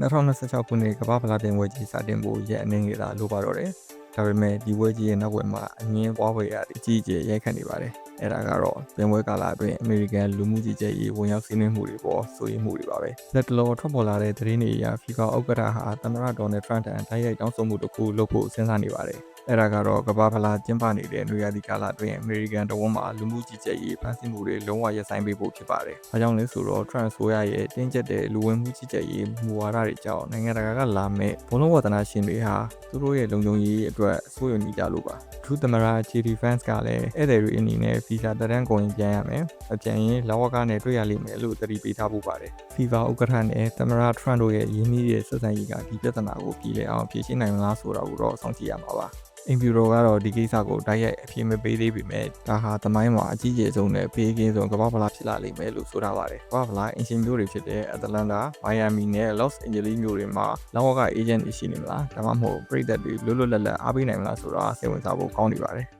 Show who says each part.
Speaker 1: 2026 ခုနှစ်ကမ္ဘာ့ဖလားပြိုင်ပွဲကြီးစတင်ဖို့ရက်အနည်းငယ်သာလိုပါတော့တယ်။ဒါပေမဲ့ဒီပွဲကြီးရဲ့နောက်ွယ်မှာအငင်းပွားဖွယ်ရာအကြီးအကျယ်ရိုက်ခတ်နေပါတယ်။အဲ့ဒါကတော့ပြိုင်ပွဲကာလအတွင်းအမေရိကန်လူမှုကြီးကြပ်ရေးဝင်ရောက်စီးနင်းမှုတွေပေါ်စိုးရိမ်မှုတွေပါပဲ။လက်တလောထွက်ပေါ်လာတဲ့သတင်းတွေအရ FIFA ဥက္ကဋ္ဌဟာသမ္မတဒေါ်နယ်ထရန့်ထံတိုက်ရိုက်တောင်းဆိုမှုတစ်ခုလုပ်ဖို့စဉ်းစားနေပါတယ်။အဲ့ဒါကတော့ကမ္ဘာဖလားကျင်းပနေတဲ့နွေရာသီကာလအတွင်းအမေရိကန်တဝန်းမှာလူမှုကြီးကြပ်ရေးဖန်ဆီးမှုတွေလုံးဝရပ်ဆိုင်းပေးဖို့ဖြစ်ပါတယ်။ဘာကြောင့်လဲဆိုတော့ Trump ဆိုရရဲ့တင်းကျပ်တဲ့လူဝင်မှုကြီးကြပ်ရေးမူဝါဒတွေကြောင့်နိုင်ငံတကာကလာမဲ့ဘုံလုံးဝသနာရှင်တွေဟာသူတို့ရဲ့လုံခြုံရေးအတွက်စိုးရိမ်နေကြလို့ပါ။ဒုသမ္မတ JD Vance ကလည်းဧည့်သည်တွေအနေနဲ့ visa တက်တန်းကုန်ရင်ပြန်ရမယ်။အပြန်ရင်လောက်ဝကနဲ့တွေ့ရလိမ့်မယ်လို့သတိပေးထားဖို့ပါတယ်။ FIFA ဥက္ကဋ္ဌနဲ့သမ္မတ Trump တို့ရဲ့ရင်းနှီးတဲ့ဆက်ဆံရေးကဒီပြဿနာကိုပြည်လည်အောင်ဖြေရှင်းနိုင်မလားဆိုတာကိုတော့စောင့်ကြည့်ရမှာပါ။အင်ဖြူတော်ကတော့ဒီကိစ္စကိုတိုက်ရိုက်အဖြေမပေးသေးပေမဲ့ဒါဟာသမိုင်းမှာအကြီးကျယ်ဆုံးနဲ့ဘေးကင်းဆုံးကမ္ဘာ့ဖလားဖြစ်လာလိမ့်မယ်လို့ဆိုထားပါတယ်။ကမ္ဘာ့ဖလားအင်ရှင်မျိုးတွေဖြစ်တဲ့ Atlanta, Miami နဲ့ Los Angeles မြို့တွေမှာလောက agent တွေရှိနေမလား။ဒါမှမဟုတ်ပြည်သက်တွေလွတ်လွတ်လပ်လပ်အားပေးနိုင်မလားဆိုတာစိတ်ဝင်စားဖို့ကောင်းနေပါတယ်။